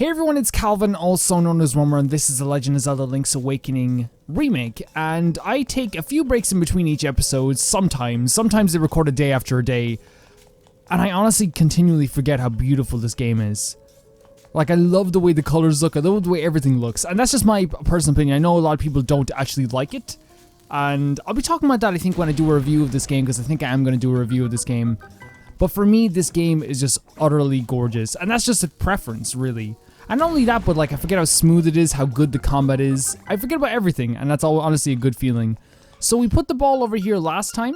Hey everyone, it's Calvin, also known as Romer, and this is The Legend of Zelda Link's Awakening Remake, and I take a few breaks in between each episode, sometimes they record a day after a day, and I honestly continually forget how beautiful this game is. Like, I love the way the colors look, I love the way everything looks, and that's just my personal opinion. I know a lot of people don't actually like it, and I'll be talking about that I think when I do a review of this game, because I think I am going to do a review of this game. But for me, this game is just utterly gorgeous, and that's just a preference, really. And not only that, but like, I forget how smooth it is, how good the combat is. I forget about everything, and that's all honestly a good feeling. So we put the ball over here last time.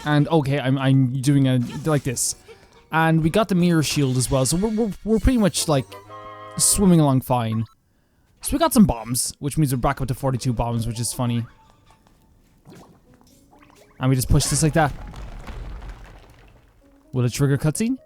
And okay, I'm doing a like this. And we got the mirror shield as well, so we're pretty much like swimming along fine. So we got some bombs, which means we're back up to 42 bombs, which is funny. And we just push this like that. Will it trigger cutscene?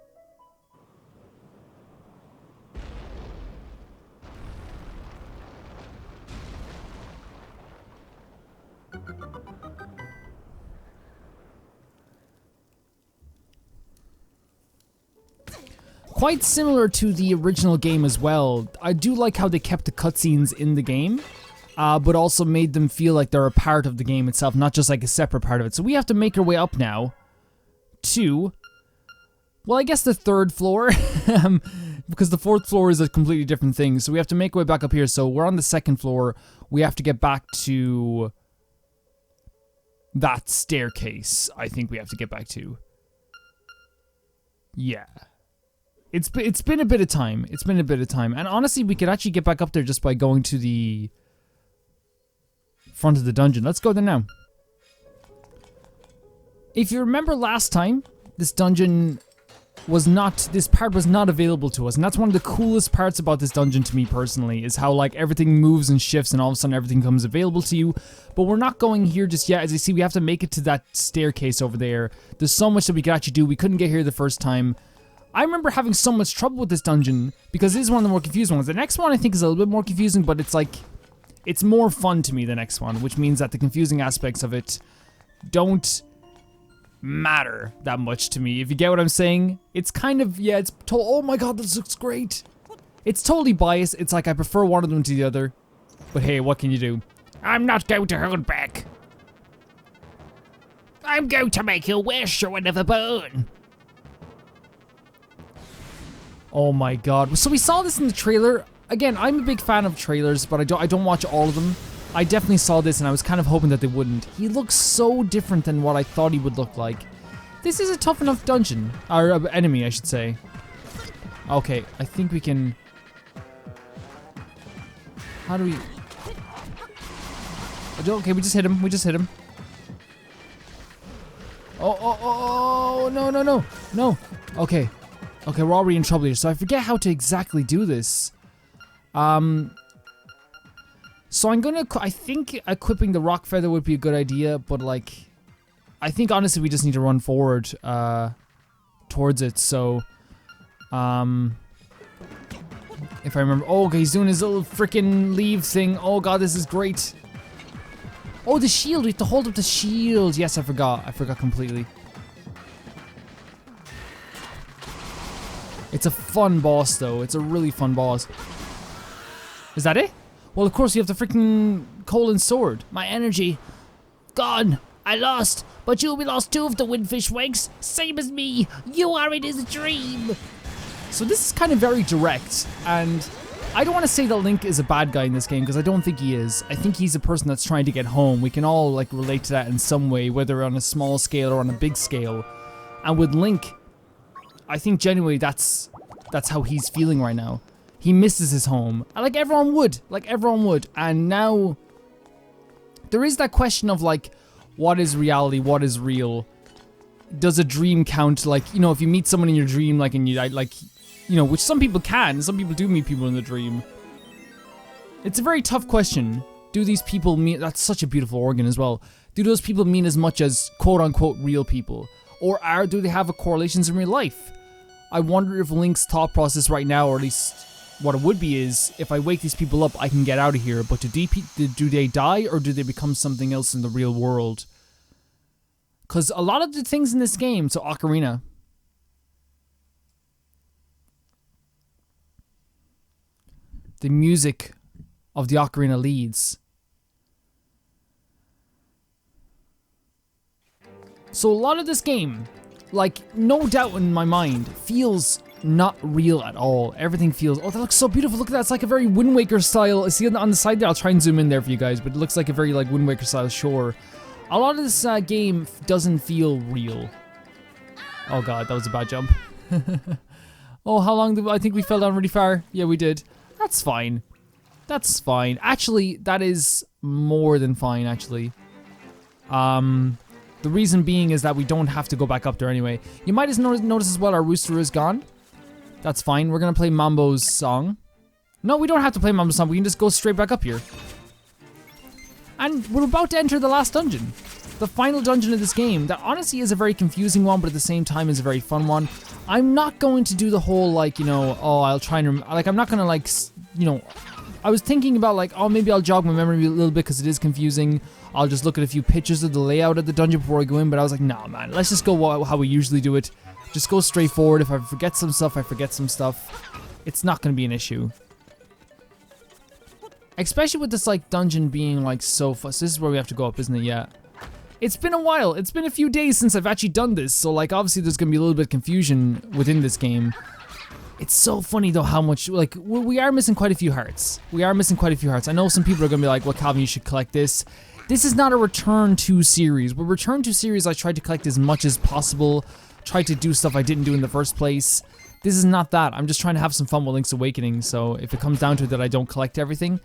Quite similar to the original game as well. I do like how they kept the cutscenes in the game, but also made them feel like they're a part of the game itself, not just like a separate part of it. So we have to make our way up now to, well, I guess the third floor, because the fourth floor is a completely different thing. So we have to make our way back up here. So we're on the second floor. We have to get back to that staircase. I think we have to get back to. Yeah. It's been a bit of time. It's been a bit of time. And honestly, we could actually get back up there just by going to the front of the dungeon. Let's go there now. If you remember last time, this dungeon was not, this part was not available to us. And that's one of the coolest parts about this dungeon to me personally, is how like everything moves and shifts and all of a sudden everything comes available to you. But we're not going here just yet. As you see, we have to make it to that staircase over there. There's so much that we could actually do. We couldn't get here the first time. I remember having so much trouble with this dungeon because it is one of the more confusing ones. The next one I think is a little bit more confusing, but it's like, it's more fun to me, the next one, which means that the confusing aspects of it don't matter that much to me. If you get what I'm saying, it's kind of, yeah, it's, oh my god, this looks great. It's totally biased. It's like I prefer one of them to the other, but hey, what can you do? I'm not going to hold back. I'm going to make a wish or whatever bone. Oh my god. So we saw this in the trailer. Again, I'm a big fan of trailers, but I don't watch all of them. I definitely saw this and I was kind of hoping that they wouldn't. He looks so different than what I thought he would look like. This is a tough enough dungeon. Or enemy, I should say. Okay, I think we can... How do we... Okay, we just hit him. We just hit him. Oh, no, no, no. No. Okay. Okay, we're already in trouble here, so I forget how to exactly do this. So I'm gonna, I think equipping the rock feather would be a good idea, but like, I think honestly we just need to run forward, towards it, so, if I remember, oh, okay, he's doing his little freaking leave thing. Oh god, this is great. Oh, the shield, we have to hold up the shield. Yes, I forgot completely. It's a fun boss, though. It's a really fun boss. Is that it? Well, of course, you have the freaking coal and sword. My energy. Gone. I lost. But you, we lost 2 of the windfish wings. Same as me. You are in his dream. So this is kind of very direct. And I don't want to say that Link is a bad guy in this game, because I don't think he is. I think he's a person that's trying to get home. We can all, like, relate to that in some way, whether on a small scale or on a big scale. And with Link, I think genuinely that's how he's feeling right now. He misses his home, like everyone would, and now there is that question of like, what is reality, what is real? Does a dream count? Like, you know, if you meet someone in your dream, like, and you like, you know, which some people can, some people do meet people in the dream. It's a very tough question. Do these people mean, that's such a beautiful organ as well. Do those people mean as much as quote unquote real people? Or do they have a correlations in real life? I wonder if Link's thought process right now, or at least what it would be, is if I wake these people up, I can get out of here. But do they die, or do they become something else in the real world? Because a lot of the things in this game, so Ocarina, The music of the ocarina leads. So a lot of this game, like, no doubt in my mind, feels not real at all. Everything feels, oh, that looks so beautiful. Look at that, it's like a very Wind Waker style. See on the side there, I'll try and zoom in there for you guys, but it looks like a very like Wind Waker style shore. A lot of this game doesn't feel real. Oh god, that was a bad jump. Oh, how long did I think we fell down really far? Yeah, we did. That's fine. That's fine. Actually, that is more than fine, actually. The reason being is that we don't have to go back up there anyway. You might have noticed as well our rooster is gone. That's fine. We're gonna play Mambo's song. No, we don't have to play Mambo's song. We can just go straight back up here. And we're about to enter the last dungeon. The final dungeon of this game. That honestly is a very confusing one, but at the same time is a very fun one. I'm not going to do the whole, like, you know, oh, I'll try and, like, I'm not gonna, like, you know, I was thinking about, like, oh, maybe I'll jog my memory a little bit because it is confusing. I'll just look at a few pictures of the layout of the dungeon before I go in, but I was like, nah, man, let's just go how we usually do it. Just go straight forward. If I forget some stuff, I forget some stuff. It's not gonna be an issue. Especially with this, like, dungeon being, like, so fast. This is where we have to go up, isn't it? Yeah. It's been a while. It's been a few days since I've actually done this, so, like, obviously there's gonna be a little bit of confusion within this game. It's so funny, though, how much, like, we are missing quite a few hearts. We are missing quite a few hearts. I know some people are gonna be like, well, Calvin, you should collect this. This is not a Return to series. With Return to series, I tried to collect as much as possible. Tried to do stuff I didn't do in the first place. This is not that. I'm just trying to have some fun with Link's Awakening, so if it comes down to it that I don't collect everything,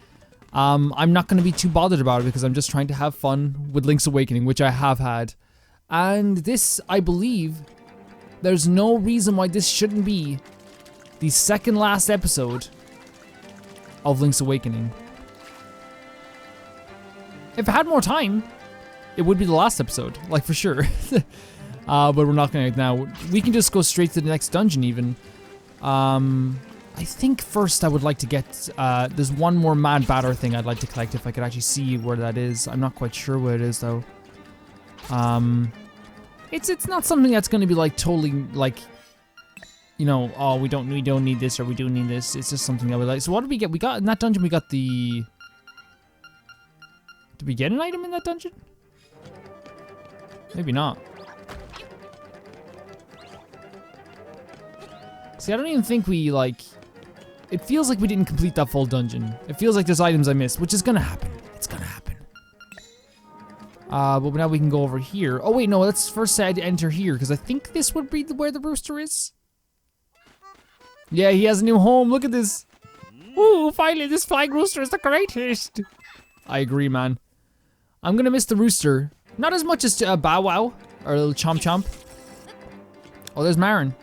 I'm not going to be too bothered about it because I'm just trying to have fun with Link's Awakening, which I have had. And this, I believe, there's no reason why this shouldn't be the second last episode of Link's Awakening. If I had more time, it would be the last episode, like for sure. But we're not gonna now. We can just go straight to the next dungeon even. I think first I would like to get, there's one more Mad Batter thing I'd like to collect if I could actually see where that is. I'm not quite sure where it is though. It's not something that's gonna be like totally like, you know, oh, we don't need this or we do need this. It's just something that we like. So what did we get? We got in that dungeon, we got the, did we get an item in that dungeon? Maybe not. See, I don't even think we, like, it feels like we didn't complete that full dungeon. It feels like there's items I missed, which is gonna happen. It's gonna happen. But now we can go over here. Oh wait, no, let's first say to enter here, because I think this would be where the rooster is. Yeah, he has a new home, look at this. Ooh, finally, this flying rooster is the greatest. I agree, man. I'm gonna miss the rooster. Not as much as Bow Wow, or a little Chomp Chomp. Oh, there's Marin.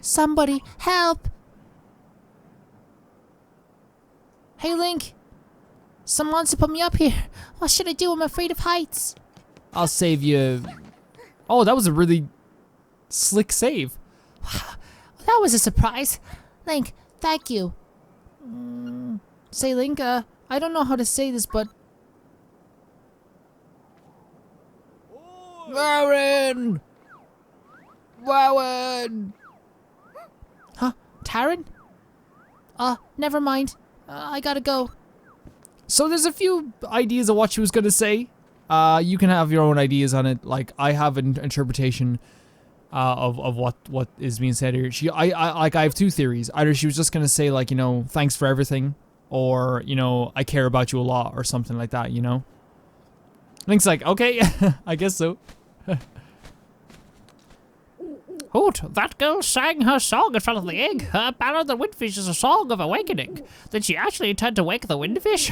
Somebody help! Hey Link! Someone wants to put me up here. What should I do? I'm afraid of heights. I'll save you. Oh, that was a really slick save. That was a surprise. Link, thank you. Say Link, I don't know how to say this, but... Marin! Marin! Huh? Taran? Never mind. I gotta go. So there's a few ideas of what she was gonna say. You can have your own ideas on it. Like, I have an interpretation of what is being said here. I have two theories. Either she was just gonna say, like, you know, thanks for everything, or, you know, I care about you a lot, or something like that, you know? Link's like, okay, I guess so. Hoot, that girl sang her song in front of the egg. Her Ballad of the Windfish is a song of awakening. Did she actually intend to wake the Windfish?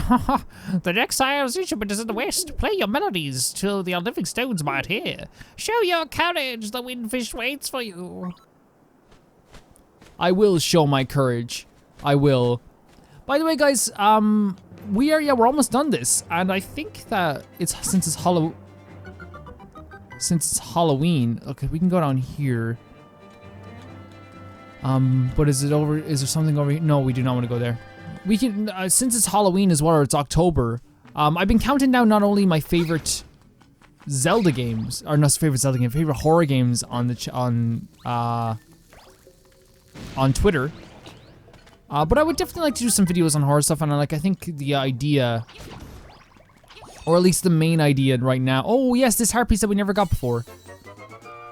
The next Sire's instrument is in the west. Play your melodies till the unliving stones might hear. Show your courage, the Windfish waits for you. I will show my courage. I will. By the way, guys, we're almost done this, and I think that since it's Halloween, okay, we can go down here. But is there something over here? No, we do not want to go there. We can, since it's Halloween as well, or it's October, I've been counting down not only my favorite Zelda games, or not favorite Zelda game, favorite horror games on Twitter. But I would definitely like to do some videos on horror stuff, and I think the idea, or at least the main idea right now. Oh yes, this heart piece that we never got before.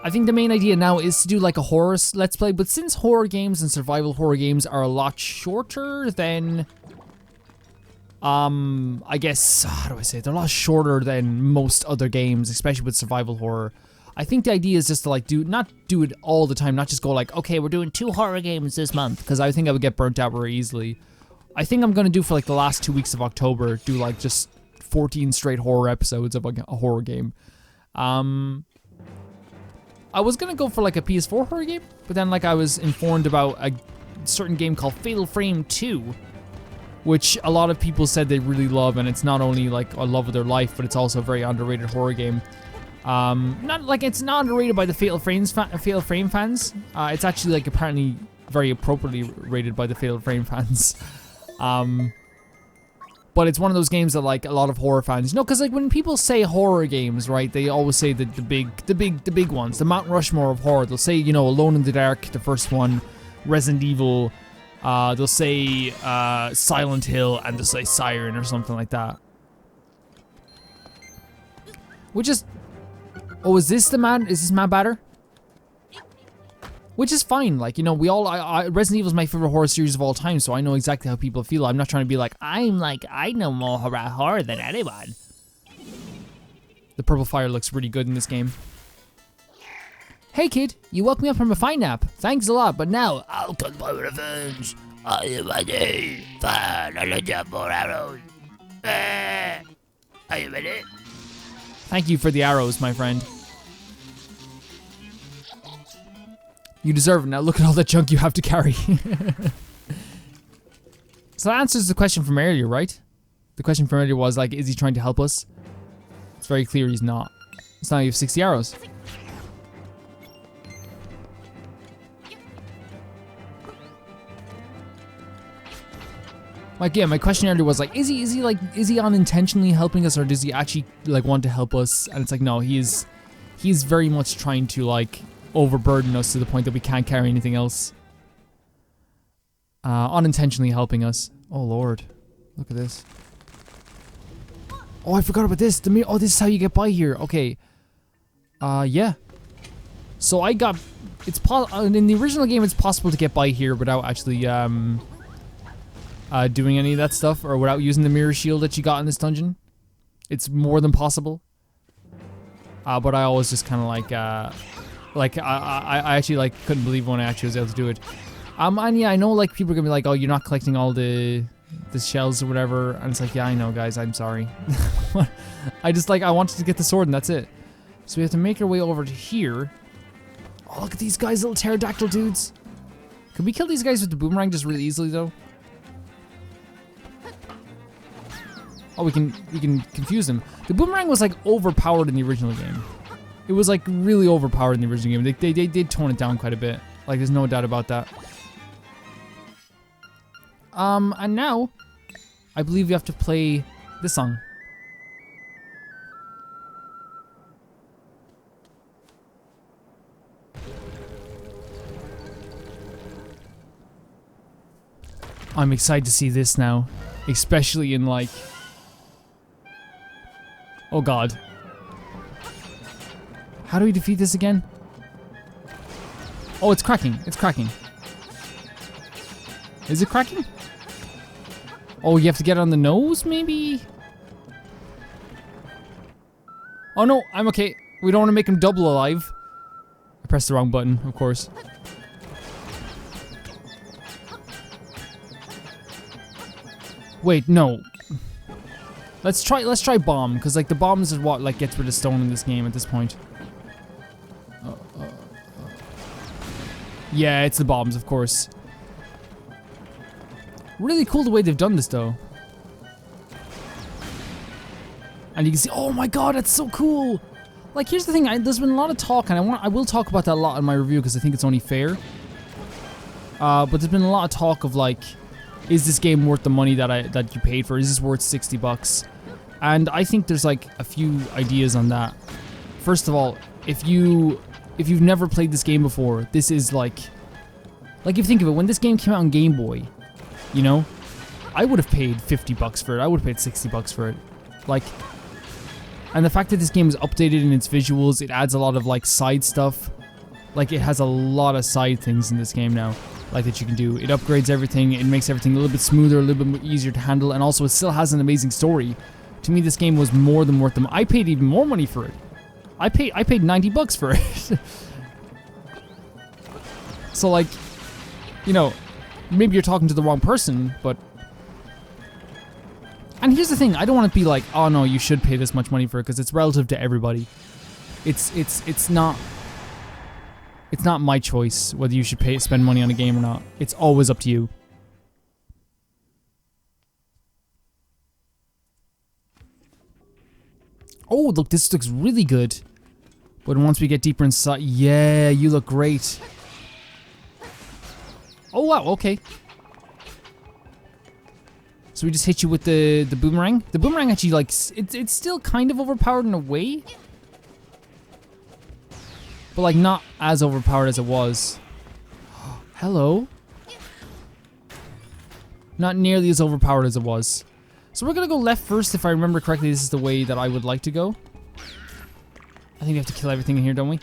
I think the main idea now is to do like a horror let's play, but since horror games and survival horror games are a lot shorter than, I guess, how do I say it? They're a lot shorter than most other games, especially with survival horror. I think the idea is just to like not do it all the time, not just go like, okay, we're doing 2 horror games this month, because I think I would get burnt out very easily. I think I'm gonna do for like the last 2 weeks of October, do like just 14 straight horror episodes of a horror game. I was gonna go for like a PS4 horror game, but then like I was informed about a certain game called Fatal Frame 2, which a lot of people said they really love, and it's not only like a love of their life, but it's also a very underrated horror game. It's not underrated by the Fatal Frame fans. It's actually like apparently very appropriately rated by the Fatal Frame fans. But it's one of those games that like a lot of horror fans, because like when people say horror games, right, they always say the big ones, the Mount Rushmore of horror. They'll say, Alone in the Dark, the first one, Resident Evil, they'll say Silent Hill, and they'll say Siren or something like that. Which is, oh, is this Mad Batter? Which is fine, like, Resident Evil is my favorite horror series of all time, so I know exactly how people feel. I'm not trying to be like, I know more about horror than anyone. The purple fire looks really good in this game. Hey kid, you woke me up from a fine nap. Thanks a lot, but now, I'll cut my revenge. I am ready. Fine, I'll jump more arrows. Are you ready? Thank you for the arrows, my friend. You deserve it. Now look at all the junk you have to carry. So that answers the question from earlier, right? The question from earlier was like, is he trying to help us? It's very clear he's not. So now you have 60 arrows. Like, yeah, my question earlier was like, is he unintentionally helping us, or does he actually like want to help us? And it's like, no, he's very much trying to like overburden us to the point that we can't carry anything else. Unintentionally helping us. Oh lord, look at this. Oh, I forgot about this. Oh, this is how you get by here. Okay. Yeah. So I got. In the original game, it's possible to get by here without actually doing any of that stuff, or without using the mirror shield that you got in this dungeon. It's more than possible. But I always just kind of like I actually like couldn't believe when I actually was able to do it. And yeah, I know like people are gonna be like, oh, you're not collecting all the shells or whatever, and it's like, yeah, I know, guys, I'm sorry. I wanted to get the sword and that's it. So we have to make our way over to here. Oh, look at these guys, little pterodactyl dudes. Can we kill these guys with the boomerang just really easily though? Oh, we can confuse them. The boomerang was like overpowered in the original game. It was like really overpowered in the original game. They did tone it down quite a bit. Like, there's no doubt about that. And now I believe we have to play this song. I'm excited to see this now, especially in like, oh god. How do we defeat this again? Oh, it's cracking. It's cracking. Is it cracking? Oh, you have to get on the nose, maybe? Oh no, I'm okay. We don't want to make him double alive. I pressed the wrong button, of course. Wait, no. Let's try bomb, because like the bombs is what like gets rid of stone in this game at this point. Yeah, it's the bombs, of course. Really cool the way they've done this, though. And you can see, oh my god, that's so cool! Like, here's the thing, there's been a lot of talk, and I will talk about that a lot in my review, because I think it's only fair. But there's been a lot of talk of, like, is this game worth the money that you paid for? Is this worth 60 bucks? And I think there's, like, a few ideas on that. First of all, if you've never played this game before, this is, like if you think of it, when this game came out on Game Boy, you know? I would have paid 50 bucks for it. I would have paid 60 bucks for it. Like, and the fact that this game is updated in its visuals, it adds a lot of like side stuff. Like, it has a lot of side things in this game now, like that you can do. It upgrades everything. It makes everything a little bit smoother, a little bit easier to handle, and also it still has an amazing story. To me, this game was more than worth them. I paid even more money for it. I paid 90 bucks for it. So like, you know, maybe you're talking to the wrong person, but... And here's the thing, I don't want to be like, oh no, you should pay this much money for it, because it's relative to everybody. It's not my choice whether you should spend money on a game or not. It's always up to you. Oh, look, this looks really good. But once we get deeper inside, yeah, you look great. Oh wow, okay. So we just hit you with the boomerang. The boomerang actually, like, it's still kind of overpowered in a way. But like not as overpowered as it was. Hello. Not nearly as overpowered as it was. So we're gonna go left first. If I remember correctly, this is the way that I would like to go. I think we have to kill everything in here, don't we?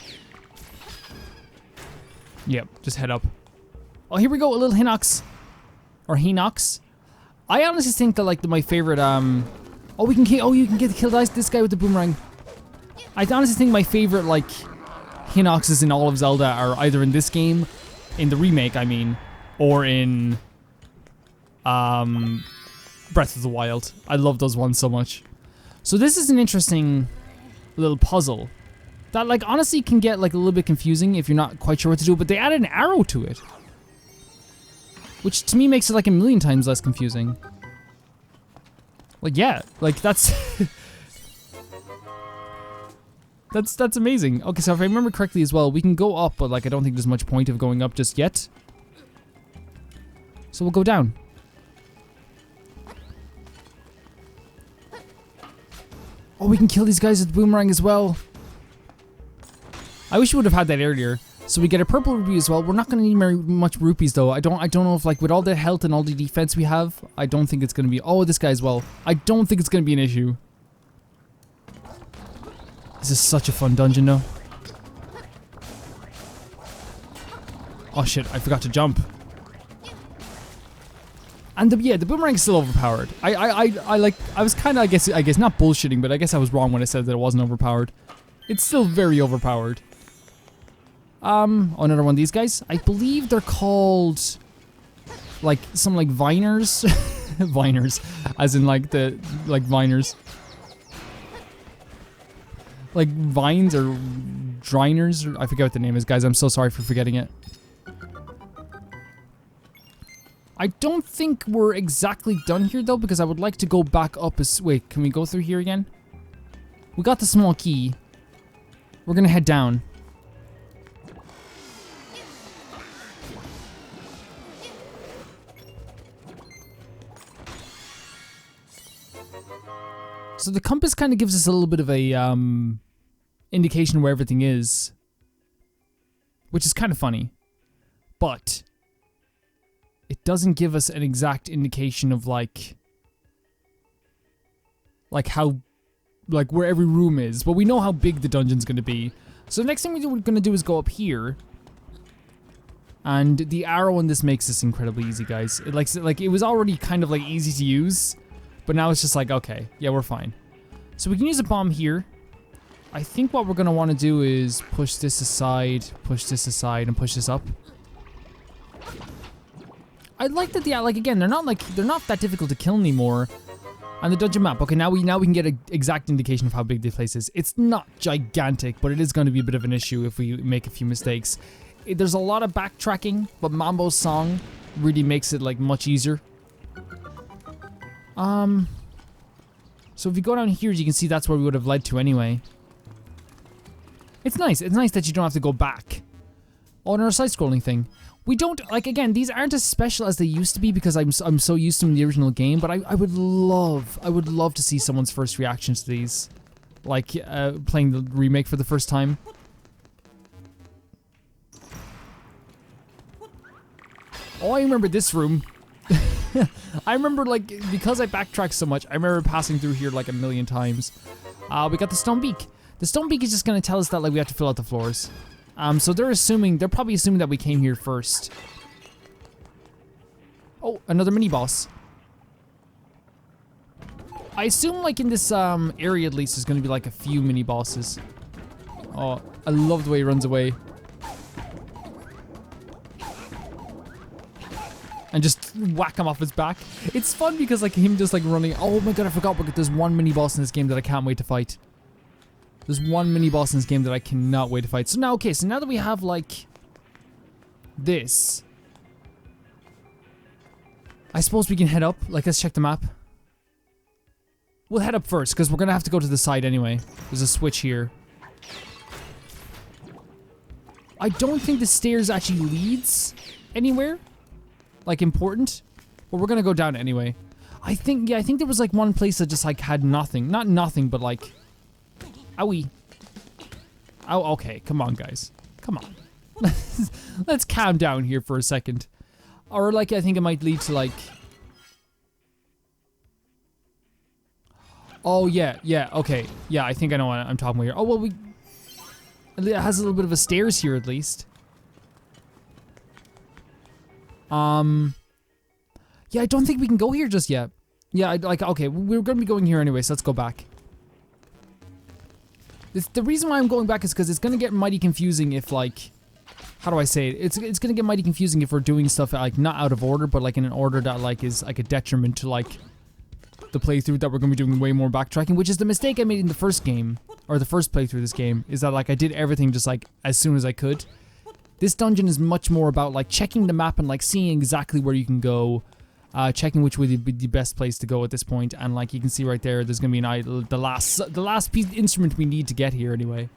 Yep, just head up. Oh, here we go, a little Hinox. Or Hinox. I honestly think that like my favorite oh, we can kill, oh, you can kill this guy with the boomerang. I honestly think my favorite like Hinoxes in all of Zelda are either in this game, in the remake I mean, or in Breath of the Wild. I love those ones so much. So this is an interesting little puzzle that like honestly can get like a little bit confusing if you're not quite sure what to do, but they added an arrow to it, which to me makes it like a million times less confusing. Like, yeah, like that's that's amazing. Okay, so if I remember correctly as well, we can go up, but like I don't think there's much point of going up just yet. So we'll go down. Oh, we can kill these guys with the boomerang as well. I wish we would have had that earlier. So we get a purple rupee as well. We're not going to need very much rupees though. I don't know if like with all the health and all the defense we have, I don't think it's going to be... Oh, this guy as well. I don't think it's going to be an issue. This is such a fun dungeon though. Oh shit, I forgot to jump. And yeah, the boomerang is still overpowered. I was kind of, I guess not bullshitting, but I guess I was wrong when I said that it wasn't overpowered. It's still very overpowered. Oh, another one of these guys. I believe they're called like some like viners. Viners, as in like viners. Like vines or driners, or I forget what the name is, guys. I'm so sorry for forgetting it. I don't think we're exactly done here though, because I would like to go back up wait, can we go through here again? We got the small key. We're gonna head down. So the compass kind of gives us a little bit of a indication where everything is, which is kind of funny, but it doesn't give us an exact indication of like how, like where every room is, but we know how big the dungeon's going to be. So the next thing we're going to do is go up here, and the arrow in this makes this incredibly easy, guys. It was already kind of like easy to use, but now it's just like, okay, yeah, we're fine. So we can use a bomb here. I think what we're going to want to do is push this aside, and push this up. I like that again, they're not that difficult to kill anymore. And the dungeon map, okay, now we can get an exact indication of how big the place is. It's not gigantic, but it is going to be a bit of an issue if we make a few mistakes. There's a lot of backtracking, but Mambo's song really makes it like much easier. So if you go down here, you can see that's where we would have led to anyway. It's nice that you don't have to go back. Oh, another side-scrolling thing. We don't, like, again, these aren't as special as they used to be because I'm so used to them in the original game, but I would love to see someone's first reactions to these. Like, playing the remake for the first time. Oh, I remember this room. I remember, like, because I backtracked so much, I remember passing through here like a million times. We got the stone beak. The stone beak is just gonna tell us that, like, we have to fill out the floors. So they're probably assuming that we came here first. Oh, another mini boss. I assume, like, in this area at least, there's gonna be like a few mini bosses. Oh, I love the way he runs away. And just whack him off his back. It's fun because, like, him just, like, running. Oh my god, I forgot, but there's one mini boss in this game that I can't wait to fight. There's one mini boss in this game that I cannot wait to fight. So now, okay, so now that we have, like, this, I suppose we can head up. Like, let's check the map. We'll head up first, because we're gonna have to go to the side anyway. There's a switch here. I don't think the stairs actually leads anywhere. Like, important. But we're gonna go down anyway. I think there was, like, one place that just, like, had nothing. Not nothing, but, like... Owie. Oh, okay. Come on, guys. Come on. Let's calm down here for a second. Or, like, I think it might lead to, like... Oh, yeah, okay. Yeah, I think I know what I'm talking about here. Oh, well, it has a little bit of a stairs here, at least. Yeah, I don't think we can go here just yet. Yeah, okay, we're gonna be going here anyway, so let's go back. The reason why I'm going back is because it's gonna get mighty confusing if, like... How do I say it? It's gonna get mighty confusing if we're doing stuff, like, not out of order, but, like, in an order that, like, is, like, a detriment to, like... the playthrough that we're gonna be doing way more backtracking, which is the mistake I made in the first game, or the first playthrough of this game, is that, like, I did everything just, like, as soon as I could. This dungeon is much more about, like, checking the map and, like, seeing exactly where you can go, checking which would be the best place to go at this point, and, like, you can see right there, there's gonna be the last piece instrument we need to get here anyway.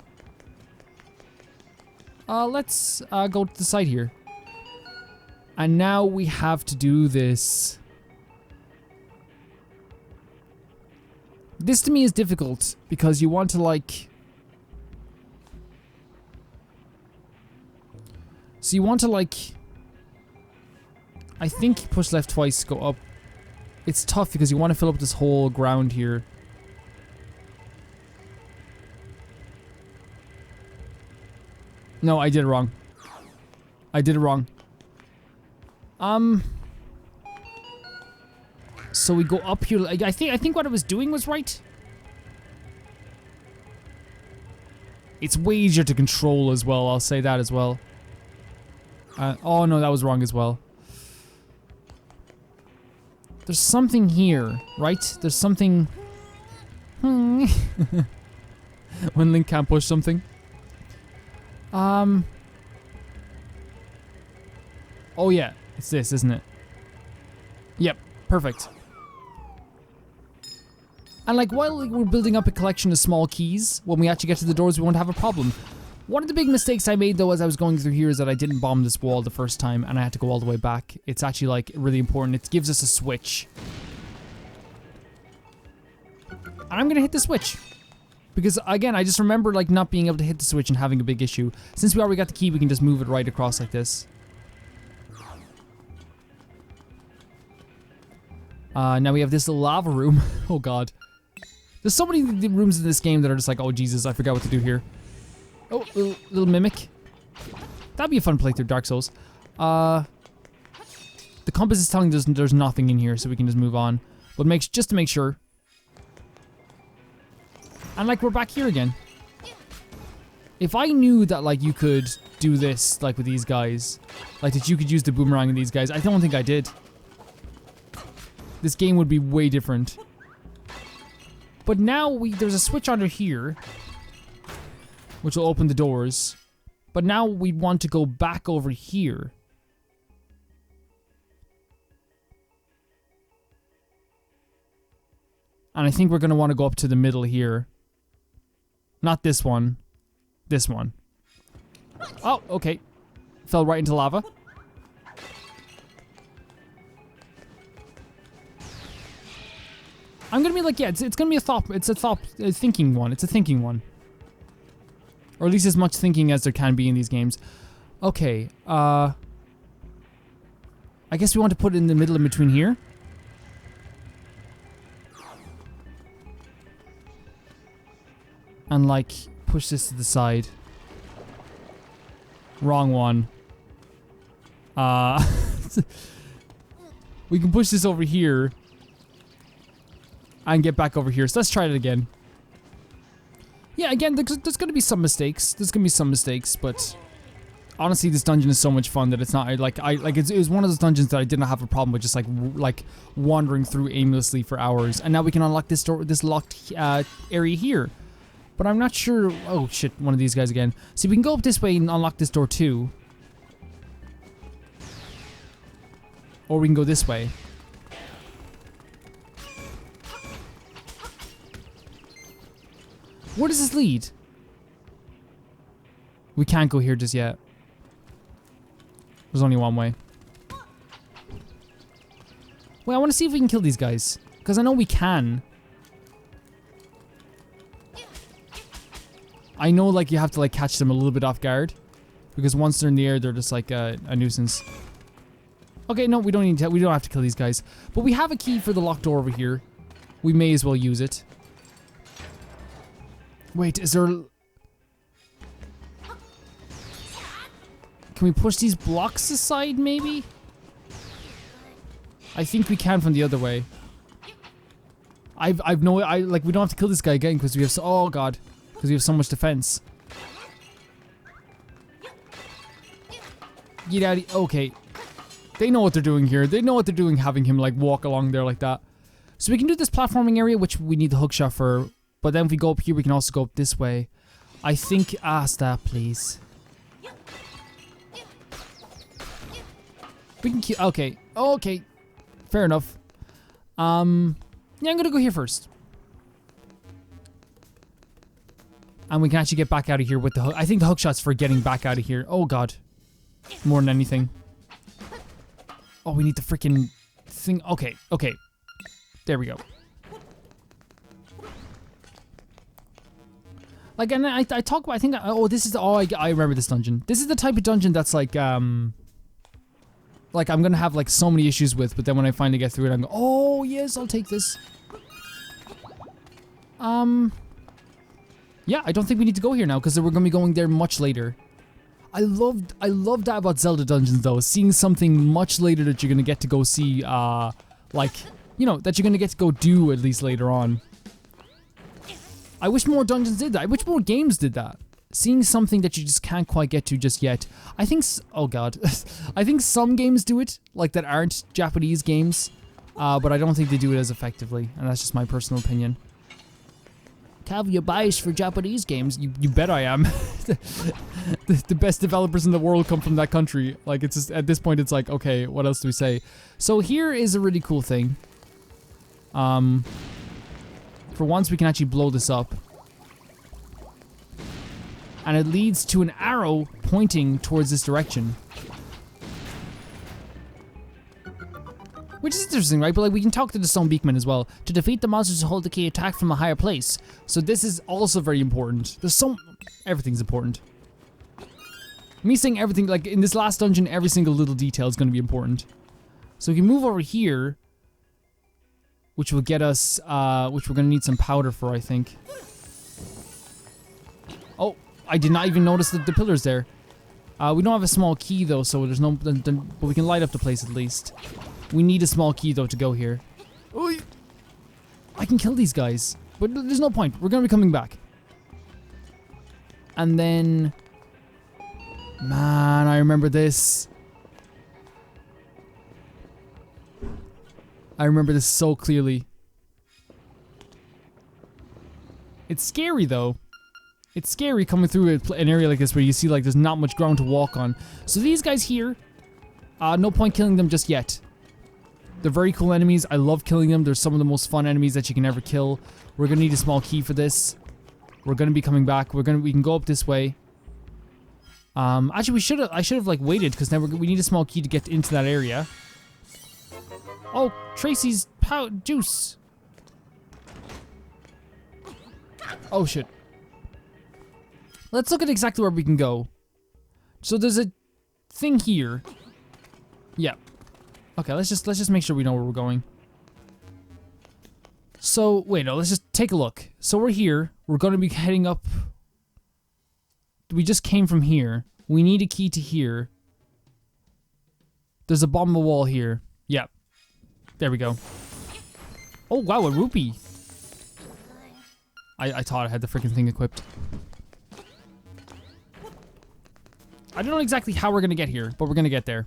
Let's go to the side here. And now we have to do this. This to me is difficult because you want to, like... So you want to, like... I think push left twice, go up. It's tough because you want to fill up this whole ground here. No, I did it wrong. I did it wrong. So we go up here. I think what I was doing was right. It's way easier to control as well. I'll say that as well. Oh no, that was wrong as well. There's something here, right? There's something... When Link can't push something. Oh yeah, it's this, isn't it? Yep, perfect. And, like, while we're building up a collection of small keys, when we actually get to the doors, we won't have a problem. One of the big mistakes I made, though, as I was going through here is that I didn't bomb this wall the first time, and I had to go all the way back. It's actually, like, really important. It gives us a switch. And I'm gonna hit the switch. Because, again, I just remember, like, not being able to hit the switch and having a big issue. Since we already got the key, we can just move it right across like this. Now we have this lava room. Oh, God. There's so many rooms in this game that are just like, oh, Jesus, I forgot what to do here. Oh, little mimic. That'd be a fun playthrough, Dark Souls. The compass is telling us there's nothing in here, so we can just move on. But just to make sure. And, like, we're back here again. If I knew that, like, you could do this, like, with these guys, like, that you could use the boomerang with these guys, I don't think I did. This game would be way different. But now there's a switch under here, which will open the doors. But now we want to go back over here. And I think we're going to want to go up to the middle here. Not this one. This one. Oh, okay. Fell right into lava. I'm gonna be like, yeah, it's gonna be a thinking one. It's a thinking one. Or at least as much thinking as there can be in these games. Okay, I I guess we want to put it in the middle in between here. And like, push this to the side. Wrong one. We can push this over here. And get back over here. So let's try it again. Yeah, again, there's going to be some mistakes. There's going to be some mistakes, but honestly, this dungeon is so much fun that it's not it was one of those dungeons that I didn't have a problem with, just like wandering through aimlessly for hours. And now we can unlock this door, this locked area here. But I'm not sure. Oh shit! One of these guys again. See, we can go up this way and unlock this door too, or we can go this way. Where does this lead? We can't go here just yet. There's only one way. Wait, I want to see if we can kill these guys. Because I know we can. I know, like, you have to, like, catch them a little bit off guard. Because once they're in the air, they're just, like, a nuisance. Okay, no, we don't need to, we don't have to kill these guys. But we have a key for the locked door over here. We may as well use it. Wait, is there... Can we push these blocks aside, maybe? I think we can from the other way. we don't have to kill this guy again because we have oh god. Because we have so much defense. Get out of here. Okay. They know what they're doing here. They know what they're doing having him like walk along there like that. So we can do this platforming area, which we need the hookshot for. But then if we go up here, we can also go up this way. I think... stop, please. We can keep... Okay. Okay. Fair enough. Yeah, I'm gonna go here first. And we can actually get back out of here with the hook. I think the hookshot's for getting back out of here. Oh, God. More than anything. Oh, we need the freaking thing. Okay. Okay. There we go. Like, and I talk about, I think, oh, this is, oh, I remember this dungeon. This is the type of dungeon that's like I'm gonna have like so many issues with, but then when I finally get through it, I'm going, oh, yes, I'll take this. Yeah, I don't think we need to go here now, because we're gonna be going there much later. I love that about Zelda dungeons, though, seeing something much later that you're gonna get to go see, like, you know, that you're gonna get to go do at least later on. I wish more dungeons did that. I wish more games did that. Seeing something that you just can't quite get to just yet. I think, oh god. I think some games do it, like that aren't Japanese games. But I don't think they do it as effectively. And that's just my personal opinion. Have you biased for Japanese games? You bet I am. the best developers in the world come from that country. Like, it's just, at this point, it's like, okay, what else do we say? So here is a really cool thing. For once, we can actually blow this up. And it leads to an arrow pointing towards this direction. Which is interesting, right? But like, we can talk to the Stone Beakman as well. To defeat the monsters who hold the key, attack from a higher place. So this is also very important. There's everything's important. Me saying everything, like in this last dungeon, every single little detail is going to be important. So we can move over here. Which will get us, which we're going to need some powder for, I think. Oh, I did not even notice the pillars there. We don't have a small key, though, so there's no... but we can light up the place, at least. We need a small key, though, to go here. Oy! I can kill these guys, but there's no point. We're going to be coming back. And then... Man, I remember this. I remember this so clearly. It's scary, though. It's scary coming through an area like this where you see like there's not much ground to walk on. So these guys here, no point killing them just yet. They're very cool enemies. I love killing them. They're some of the most fun enemies that you can ever kill. We're gonna need a small key for this. We're gonna be coming back. We can go up this way. Actually, I should have like waited because now we need a small key to get into that area. Oh, Tracy's juice. Oh shit. Let's look at exactly where we can go. So there's a thing here. Yeah. Okay, let's just make sure we know where we're going. So, wait, no, let's just take a look. So we're here. We're going to be heading up. We just came from here. We need a key to here. There's a bomb wall here. Yep. There we go. Oh, wow, a rupee. I thought I had the freaking thing equipped. I don't know exactly how we're going to get here, but we're going to get there.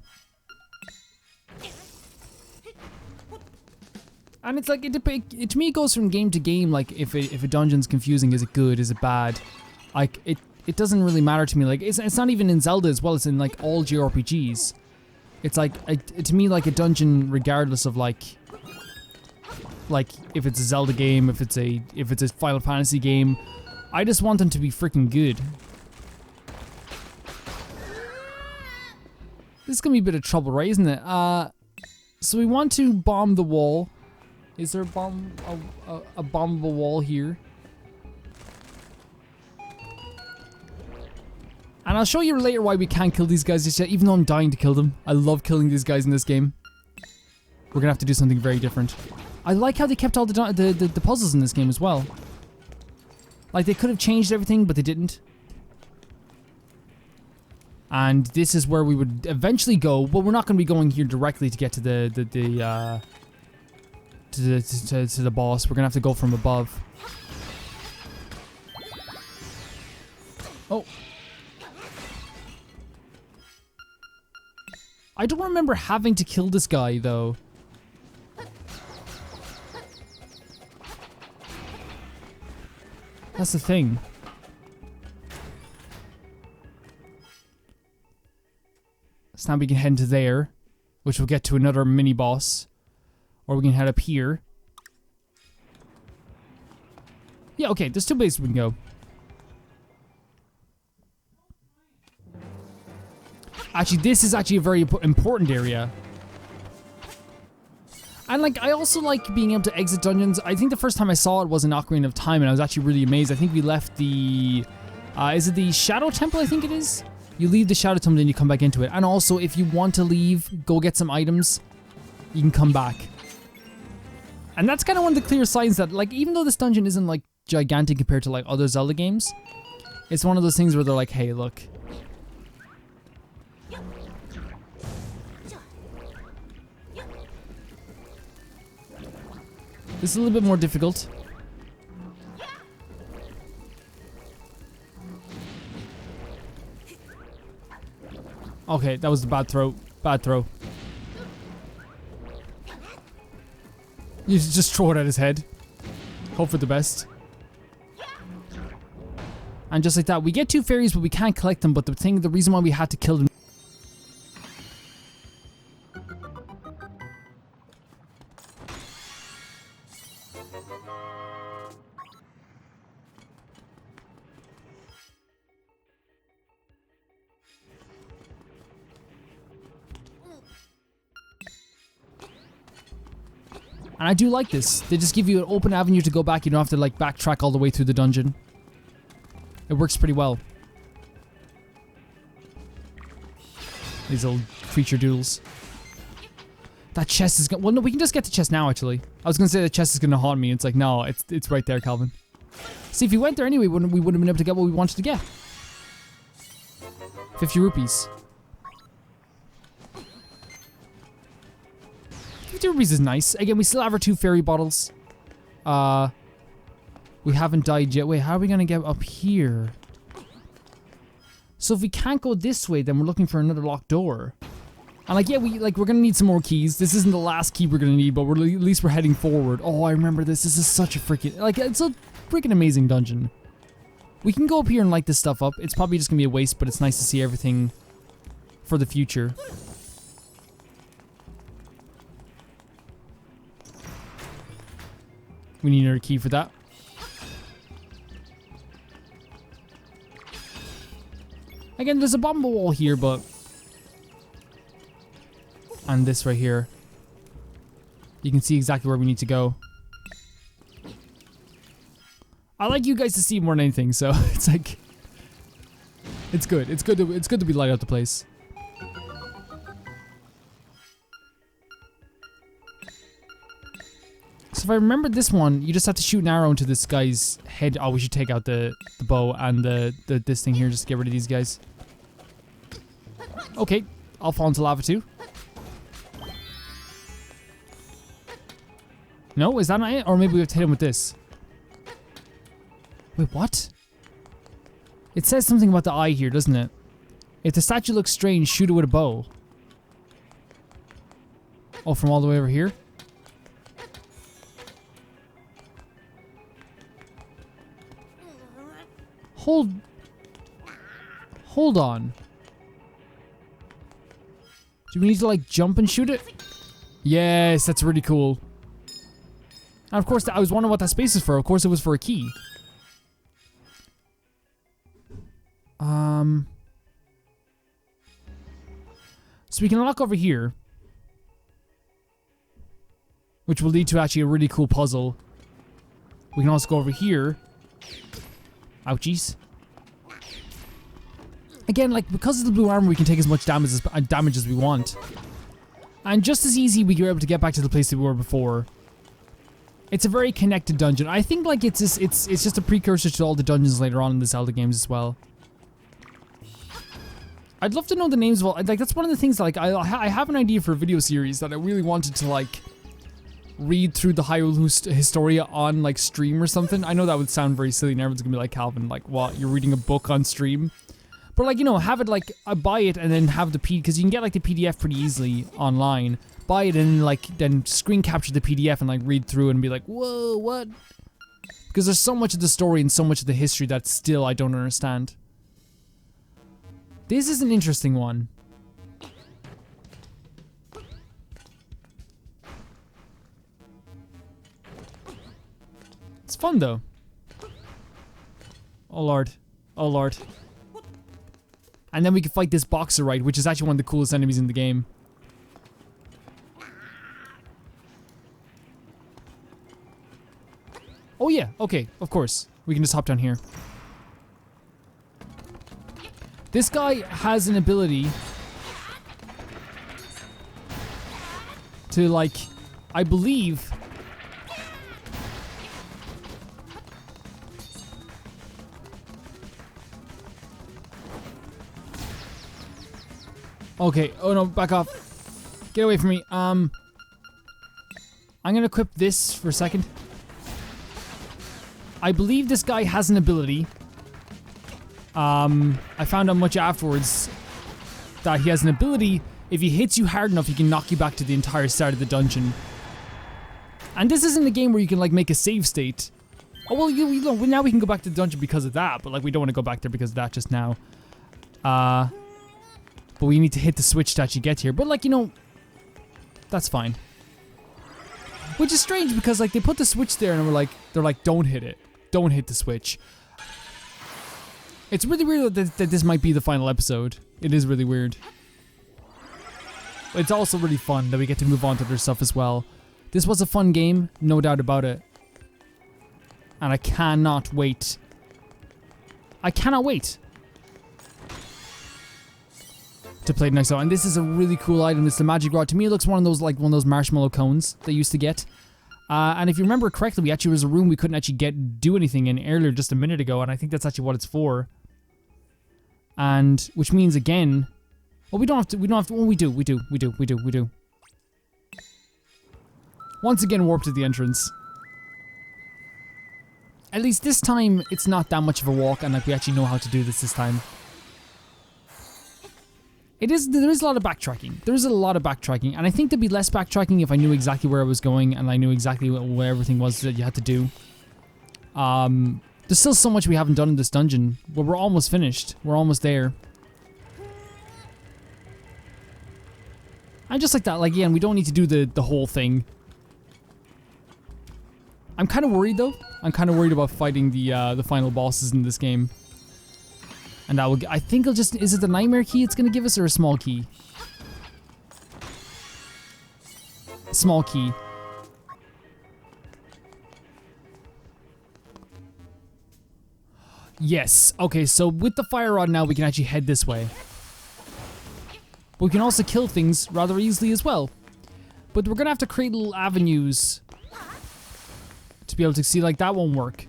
And it's like, it to me, it goes from game to game. Like, if a dungeon's confusing, is it good? Is it bad? Like, it doesn't really matter to me. Like, it's not even in Zelda as well. It's in, like, all JRPGs. It's like, to me, like, a dungeon, regardless of, like, if it's a Zelda game, if it's a Final Fantasy game, I just want them to be freaking good. This is gonna be a bit of trouble, right? Isn't it? So we want to bomb the wall. Is there a bombable wall here? And I'll show you later why we can't kill these guys just yet, even though I'm dying to kill them. I love killing these guys in this game. We're gonna have to do something very different. I like how they kept all the puzzles in this game as well. Like, they could have changed everything, but they didn't. And this is where we would eventually go, but we're not going to be going here directly to get to the boss. We're going to have to go from above. Oh. I don't remember having to kill this guy, though. That's the thing. So now we can head into there, which will get to another mini boss. Or we can head up here. Yeah, okay, there's two places we can go. Actually, this is actually a very important area. And, like, I also like being able to exit dungeons. I think the first time I saw it was in Ocarina of Time, and I was actually really amazed. I think we left the... is it the Shadow Temple, I think it is? You leave the Shadow Temple, and you come back into it. And also, if you want to leave, go get some items, you can come back. And that's kind of one of the clear signs that, like, even though this dungeon isn't, like, gigantic compared to, like, other Zelda games, it's one of those things where they're like, hey, look... This is a little bit more difficult. Okay, that was the bad throw. Bad throw. You just throw it at his head. Hope for the best. And just like that, we get two fairies, but we can't collect them. But the reason why we had to kill them. And I do like this. They just give you an open avenue to go back. You don't have to, like, backtrack all the way through the dungeon. It works pretty well. These little creature doodles. That chest is gonna... Well, no, we can just get the chest now, actually. I was gonna say the chest is gonna haunt me. It's like, no, it's right there, Calvin. See, if we went there anyway, we wouldn't have been able to get what we wanted to get. 50 rupees. 50 rupees is nice. Again, we still have our 2 fairy bottles. We haven't died yet. Wait, how are we gonna get up here? So if we can't go this way, then we're looking for another locked door. And like, yeah, we're gonna need some more keys. This isn't the last key we're gonna need, but at least we're heading forward. Oh, I remember this. This is such a freaking, like, it's a freaking amazing dungeon. We can go up here and light this stuff up. It's probably just gonna be a waste, but it's nice to see everything for the future. We need another key for that. Again, there's a bomb wall here, but... And this right here. You can see exactly where we need to go. I like you guys to see more than anything, so it's like... It's good. It's good to be light out the place. So if I remember this one, you just have to shoot an arrow into this guy's head. Oh, we should take out the bow and this thing here just to get rid of these guys. Okay, I'll fall into lava too. No, is that not it? Or maybe we have to hit him with this. Wait, what? It says something about the eye here, doesn't it? If the statue looks strange, shoot it with a bow. Oh, from all the way over here? Hold on. Do we need to like jump and shoot it? Yes, that's really cool. And of course, I was wondering what that space is for. Of course, it was for a key. So we can unlock over here, which will lead to actually a really cool puzzle. We can also go over here. Ouchies. Again, like, because of the blue armor, we can take as much damage as we want. And just as easy, we were able to get back to the place that we were before. It's a very connected dungeon. I think, like, it's just a precursor to all the dungeons later on in the Zelda games as well. I'd love to know the names of all, like, that's one of the things, like, I have an idea for a video series that I really wanted to, like, read through the Hyrule Historia on, like, stream or something. I know that would sound very silly and everyone's gonna be like, Calvin, like, what, you're reading a book on stream? But, like, you know, have it, like, buy it and then have the because you can get, like, the PDF pretty easily online. Buy it and, like, then screen capture the PDF and, like, read through and be like, whoa, what? Because there's so much of the story and so much of the history that still I don't understand. This is an interesting one. It's fun though. Oh lord. Oh lord. And then we can fight this boxer, right, which is actually one of the coolest enemies in the game. Oh yeah, okay, of course. We can just hop down here. This guy has an ability to, like, I believe... Okay, oh no, back off. Get away from me. I'm gonna equip this for a second. I believe this guy has an ability. I found out much afterwards that he has an ability, if he hits you hard enough, he can knock you back to the entire start of the dungeon. And this isn't a game where you can, like, make a save state. Oh, well, you know, now we can go back to the dungeon because of that, but, like, we don't want to go back there because of that just now. But we need to hit the switch to actually get here. But, like, you know, that's fine. Which is strange because, like, they put the switch there and they're like, don't hit it. Don't hit the switch. It's really weird that this might be the final episode. It is really weird. It's also really fun that we get to move on to other stuff as well. This was a fun game, no doubt about it. And I cannot wait. I cannot wait to play it next time. And this is a really cool item. It's the magic rod. To me, it looks one of those marshmallow cones they used to get. And if you remember correctly, we actually was a room we couldn't actually do anything in earlier, just a minute ago, and I think that's actually what it's for. And which means again, well, we don't have to. Well, we do. Once again, warp to the entrance. At least this time, it's not that much of a walk, and, like, we actually know how to do this time. There is a lot of backtracking. There is a lot of backtracking, and I think there'd be less backtracking if I knew exactly where I was going and I knew exactly where everything was that you had to do. There's still so much we haven't done in this dungeon, but we're almost finished. We're almost there. And just like that, like, again, we don't need to do the whole thing. I'm kind of worried though. I'm kind of worried about fighting the final bosses in this game. And that will, I think it'll just, is it the nightmare key it's gonna give us or a small key? Small key. Yes, okay, so with the fire rod now we can actually head this way. But we can also kill things rather easily as well. But we're gonna have to create little avenues to be able to see, like, that won't work.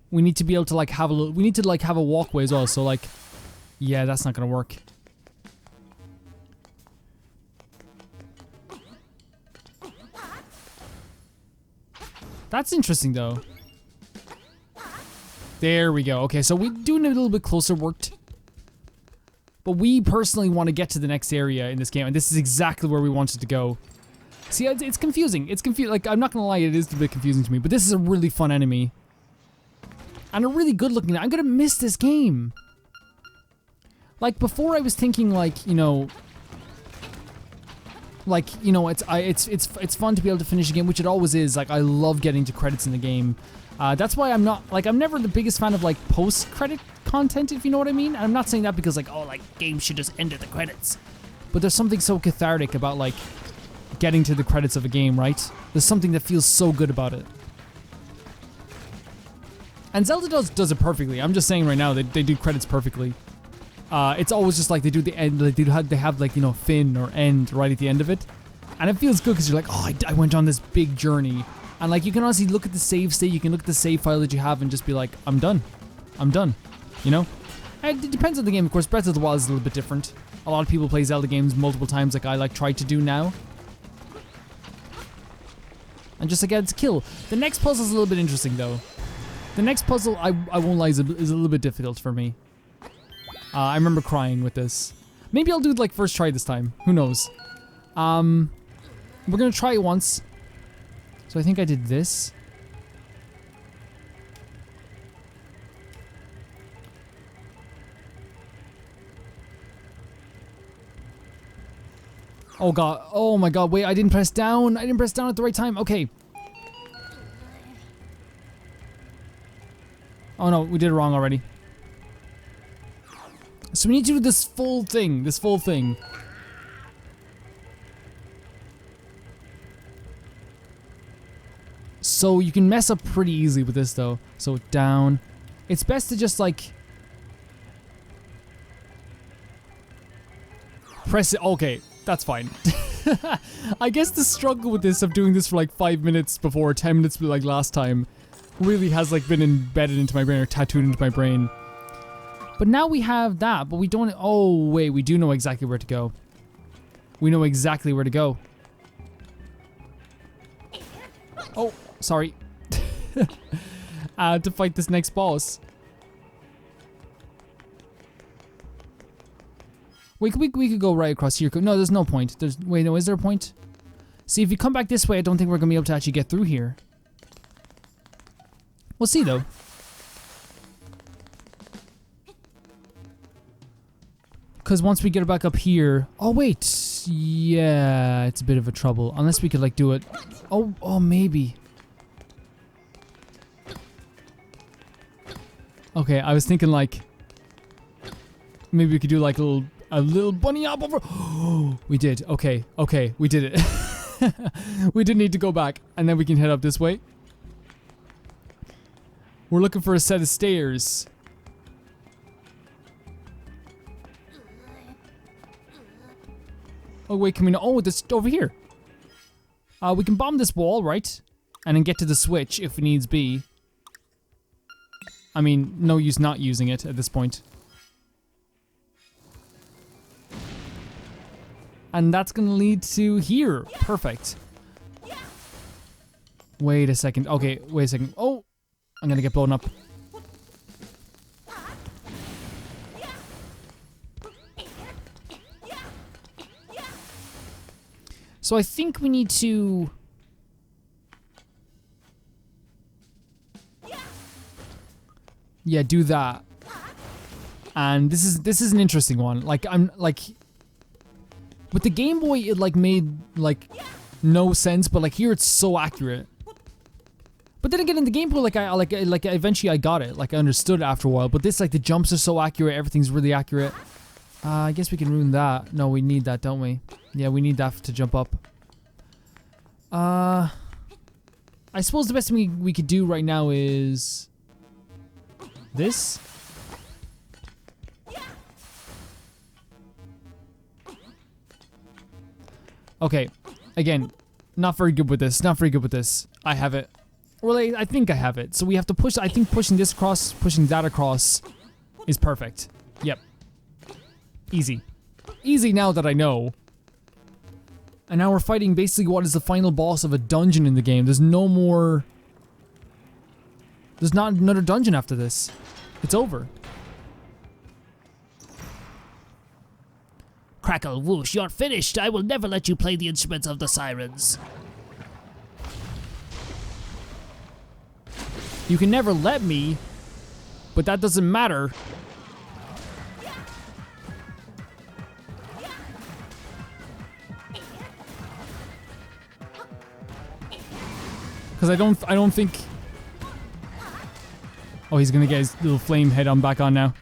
We need to be able to, like, have a little, we need to, like, have a walkway as well, so, like, yeah, that's not gonna work. That's interesting, though. There we go. Okay, so we're doing a little bit closer worked. But we personally want to get to the next area in this game, and this is exactly where we wanted to go. See, it's confusing. It's confusing. Like, I'm not gonna lie, it is a bit confusing to me, but this is a really fun enemy. And a really good looking. I'm gonna miss this game. Like, before I was thinking, like, you know, it's fun to be able to finish a game, which it always is. Like, I love getting to credits in the game. That's why I'm not, like, I'm never the biggest fan of, like, post-credit content, if you know what I mean. And I'm not saying that because, like, oh, like, games should just end at the credits. But there's something so cathartic about, like, getting to the credits of a game, right? There's something that feels so good about it. And Zelda does it perfectly. I'm just saying right now, they do credits perfectly. It's always just like they do the end, like they have like, you know, fin or end right at the end of it. And it feels good because you're like, oh, I went on this big journey. And like, you can honestly look at the save state, you can look at the save file that you have and just be like, I'm done. I'm done. You know? And it depends on the game, of course. Breath of the Wild is a little bit different. A lot of people play Zelda games multiple times like I like try to do now. And just like, get to kill. The next puzzle is a little bit interesting though. The next puzzle, I won't lie, is a little bit difficult for me. I remember crying with this. Maybe I'll do it like first try this time. Who knows? We're gonna try it once. So I think I did this. Oh god. Oh my god. Wait, I didn't press down. I didn't press down at the right time. Okay. Oh no, we did it wrong already. So we need to do this full thing. This full thing. So you can mess up pretty easily with this though. So down. It's best to just like press it. Okay, that's fine. I guess the struggle with this of doing this for like 5 minutes before 10 minutes like last time really has like been embedded into my brain or tattooed into my brain. But now we have that, but we don't. Oh wait, we do know exactly where to go. We know exactly where to go. Oh, sorry. To fight this next boss. Wait, we could go right across here. No, there's no point. Wait, no, is there a point? See, if you come back this way, I don't think we're gonna be able to actually get through here. We'll see though. Because once we get back up here... Oh, wait. Yeah, it's a bit of a trouble. Unless we could, like, do it... Oh, maybe. Okay, I was thinking, like... Maybe we could do, like, a little bunny hop over... Oh, we did. Okay, we did it. We did need to go back. And then we can head up this way. We're looking for a set of stairs. Oh wait, can we? Oh, this over here. We can bomb this wall, right? And then get to the switch if needs be. I mean, no use not using it at this point. And that's gonna lead to here. Perfect. Wait a second. Okay, wait a second. Oh, I'm gonna get blown up. So I think we need to... Yeah, do that. And this is an interesting one. Like, I'm like... With the Game Boy, it like made like no sense, but like here it's so accurate. But then again, in the Game Boy, like eventually I got it. Like I understood it after a while. But this, like, the jumps are so accurate. Everything's really accurate. I guess we can ruin that. No, we need that, don't we? Yeah, we need that to jump up. I suppose the best thing we could do right now is this. Okay, again, not very good with this. Not very good with this. I have it. Well, I think I have it. So we have to push, I think pushing this across, pushing that across is perfect. Yep. Easy. Easy now that I know. And now we're fighting basically what is the final boss of a dungeon in the game. There's no more... There's not another dungeon after this. It's over. Crackle, whoosh, you're finished. I will never let you play the instruments of the sirens. You can never let me, but that doesn't matter. Because I don't think... Oh, he's gonna get his little flame head on back on now.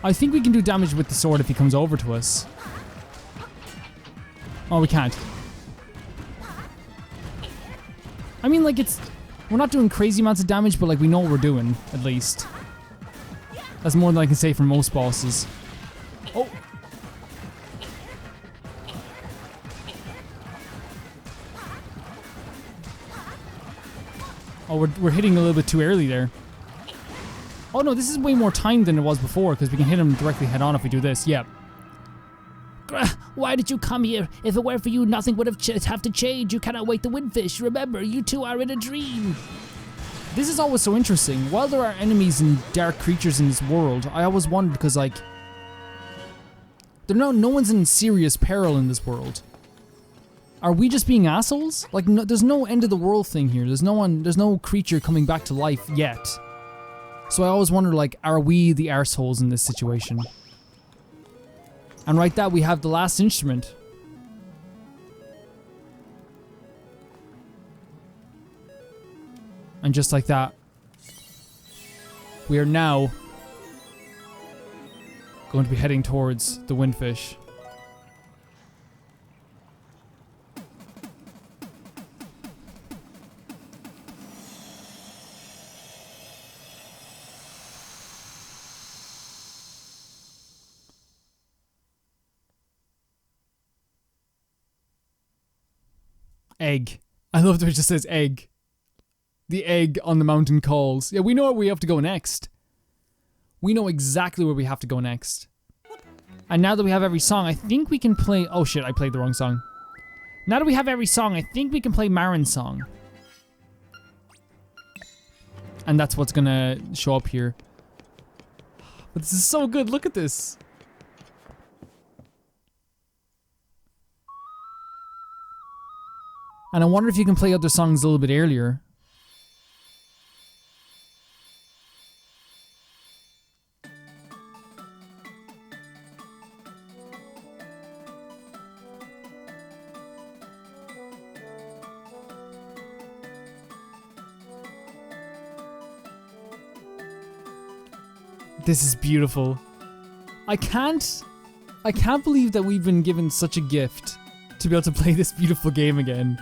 I think we can do damage with the sword if he comes over to us. Oh, we can't. I mean, like, it's... We're not doing crazy amounts of damage, but, like, we know what we're doing, at least. That's more than I can say for most bosses. Oh! Oh, we're hitting a little bit too early there. Oh no, this is way more time than it was before, because we can hit him directly head on if we do this. Yeah. Why did you come here? If it were for you, nothing would have to change. You cannot wake the windfish. Remember, you two are in a dream. This is always so interesting. While there are enemies and dark creatures in this world, I always wondered because, like, no one's in serious peril in this world. Are we just being assholes? Like, no, there's no end of the world thing here. There's no creature coming back to life yet. So I always wonder, like, are we the arseholes in this situation? And right that, we have the last instrument. And just like that, we are now going to be heading towards the windfish. Egg. I love that it just says egg. The egg on the mountain calls. Yeah, we know where we have to go next. We know exactly where we have to go next. And now that we have every song, I think we can play... Oh shit, I played the wrong song. Now that we have every song, I think we can play Marin's song. And that's what's gonna show up here. But this is so good, look at this. And I wonder if you can play other songs a little bit earlier. This is beautiful. I can't believe that we've been given such a gift to be able to play this beautiful game again.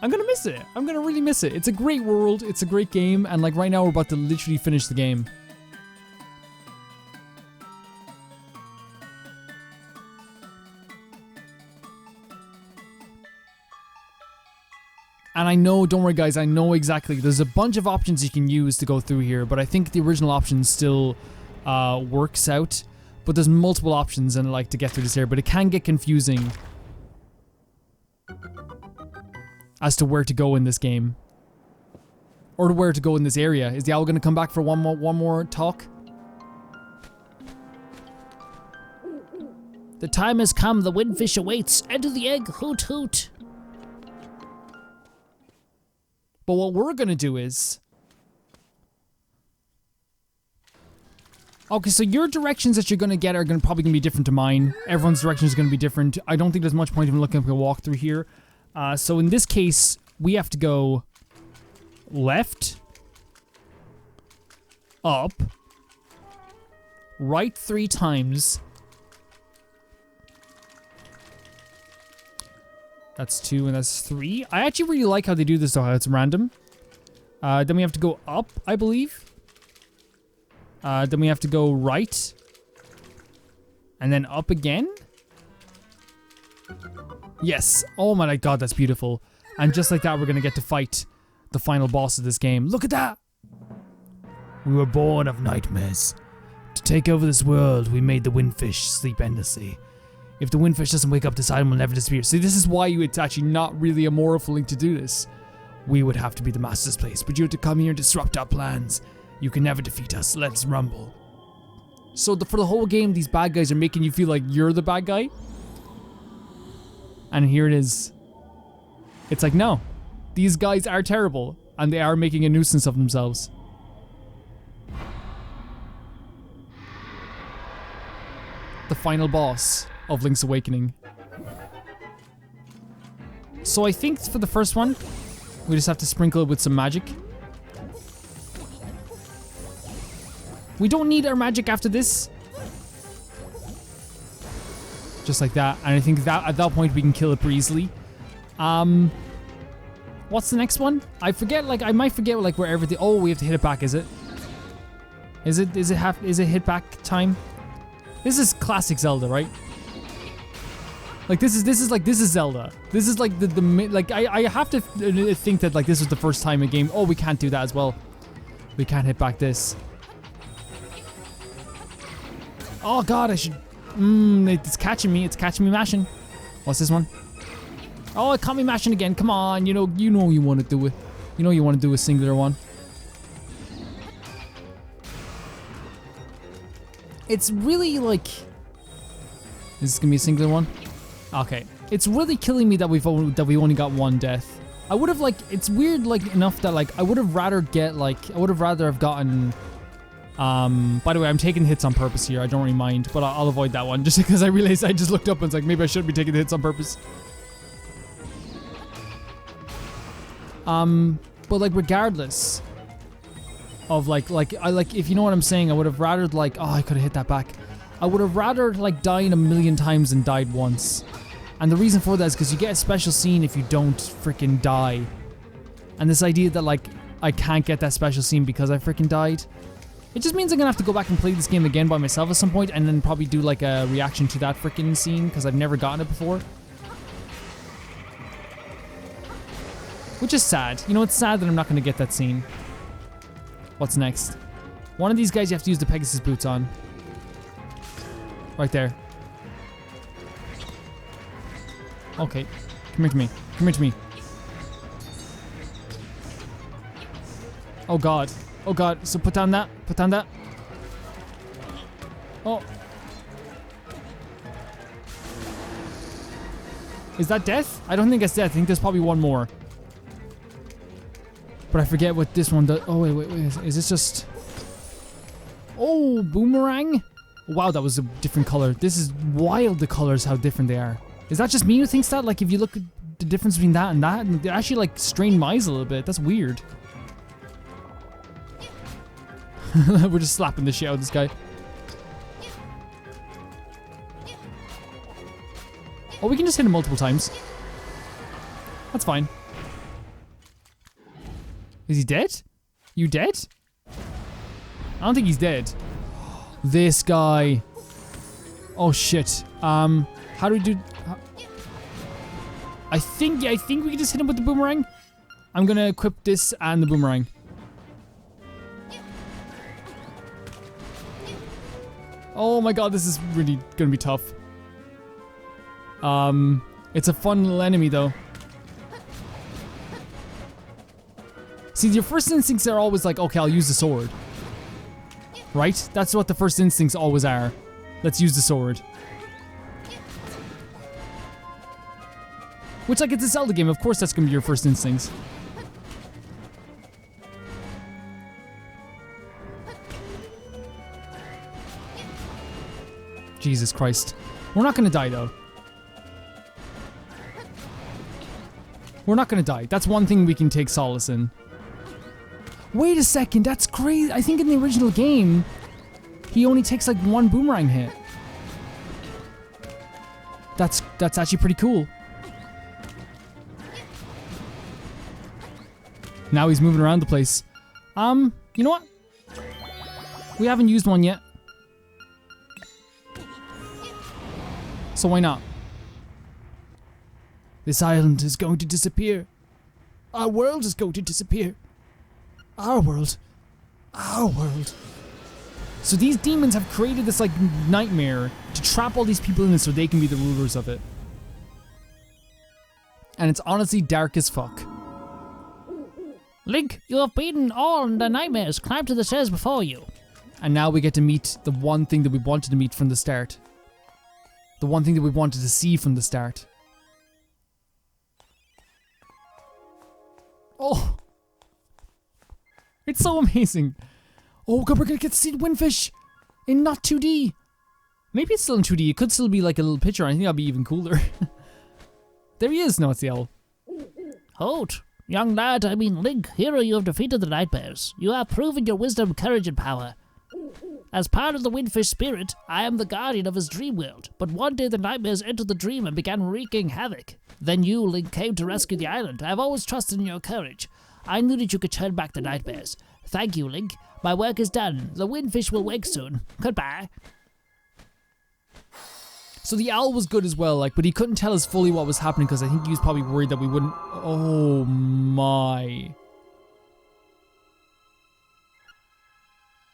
I'm gonna miss it. I'm gonna really miss it. It's a great world, it's a great game, and like right now we're about to literally finish the game. And I know, don't worry guys, I know exactly, there's a bunch of options you can use to go through here, but I think the original option still works out. But there's multiple options and like to get through this here, but it can get confusing as to where to go in this game. Or where to go in this area. Is the owl gonna come back for one more talk? The time has come, the windfish awaits. Enter the egg, hoot hoot. But what we're gonna do is... Okay, so your directions that you're gonna get are probably gonna be different to mine. Everyone's direction is gonna be different. I don't think there's much point even looking up a walkthrough here. So in this case, we have to go left, up, right 3 times. That's 2 and that's 3. I actually really like how they do this though, how it's random. Then we have to go up, I believe. Then we have to go right. And then up again. Yes. Oh my god, that's beautiful. And just like that, we're gonna get to fight the final boss of this game. Look at that! We were born of nightmares. To take over this world, we made the windfish sleep endlessly. If the windfish doesn't wake up, this island will never disappear. See, this is why it's actually not really a moral thing to do this. We would have to be the master's place, but you have to come here and disrupt our plans. You can never defeat us. Let's rumble. So for the whole game, these bad guys are making you feel like you're the bad guy. And here it is. It's like, no. These guys are terrible, and they are making a nuisance of themselves. The final boss of Link's Awakening. So I think for the first one, we just have to sprinkle it with some magic. We don't need our magic after this. Just like that. And I think that at that point we can kill it pretty easily. What's the next one? I forget, like, I might forget, like, where everything... Oh, we have to hit it back, is it? Is it hit back time? This is classic Zelda, right? Like, this is Zelda. This is like like, I have to think that, like, this was the first time a game... Oh, we can't do that as well. We can't hit back this. Oh god, I should... it's catching me mashing. What's this one? Oh, it caught me mashing again. Come on, you know you want to do it. You know you want to do a singular one. It's really like... Is this gonna be a singular one? Okay. It's really killing me that we only got one death. I would have, like, it's weird, like, enough that, like, I would have rather have gotten... by the way, I'm taking hits on purpose here. I don't really mind, but I'll avoid that one just because I realized I just looked up and was like, maybe I shouldn't be taking the hits on purpose. But like, regardless of like if you know what I'm saying, I would have rather, like, oh, I could have hit that back. I would have rather, like, died a million times than died once. And the reason for that is because you get a special scene if you don't freaking die. And this idea that, like, I can't get that special scene because I freaking died. It just means I'm gonna have to go back and play this game again by myself at some point and then probably do, like, a reaction to that freaking scene because I've never gotten it before. Which is sad. You know, it's sad that I'm not gonna get that scene. What's next? One of these guys you have to use the Pegasus boots on. Right there. Okay. Come here to me. Come here to me. Oh god. Oh god. So put down that. Put down that. Oh. Is that death? I don't think it's death. I think there's probably one more. But I forget what this one does. Oh, wait. Is this just... Oh, boomerang? Wow, that was a different color. This is wild, the colors, how different they are. Is that just me who thinks that? Like, if you look at the difference between that and that, and they actually, like, strain my eyes a little bit. That's weird. We're just slapping the shit out of this guy. Oh, we can just hit him multiple times. That's fine. Is he dead? You dead? I don't think he's dead. This guy. Oh shit. How do we do... I think we can just hit him with the boomerang. I'm gonna equip this and the boomerang. Oh my god, this is really gonna be tough. It's a fun little enemy though. See, your first instincts are always like, okay, I'll use the sword. Right? That's what the first instincts always are. Let's use the sword. Which, like, it's a Zelda game, of course that's gonna be your first instincts. Jesus Christ. We're not gonna die, though. We're not gonna die. That's one thing we can take solace in. Wait a second, that's crazy. I think in the original game, he only takes like one boomerang hit. That's actually pretty cool. Now he's moving around the place. You know what? We haven't used one yet. So why not? This island is going to disappear. Our world is going to disappear. Our world. Our world. So these demons have created this like nightmare to trap all these people in it so they can be the rulers of it. And it's honestly dark as fuck. Link, you have beaten all the nightmares. Climb to the stairs before you. And now we get to meet the one thing that we wanted to meet from the start. The one thing that we wanted to see from the start. Oh! It's so amazing. Oh god, we're gonna get to see the windfish in not 2D. Maybe it's still in 2D. It could still be like a little picture. I think that'll be even cooler. There he is. No, it's the owl. Halt, young lad, I mean Link, hero, you have defeated the nightmares. You have proven your wisdom, courage, and power. As part of the windfish spirit, I am the guardian of his dream world. But one day the nightmares entered the dream and began wreaking havoc. Then you, Link, came to rescue the island. I have always trusted in your courage. I knew that you could turn back the nightmares. Thank you, Link. My work is done. The windfish will wake soon. Goodbye. So the owl was good as well, like, but he couldn't tell us fully what was happening because I think he was probably worried that we wouldn't. Oh my.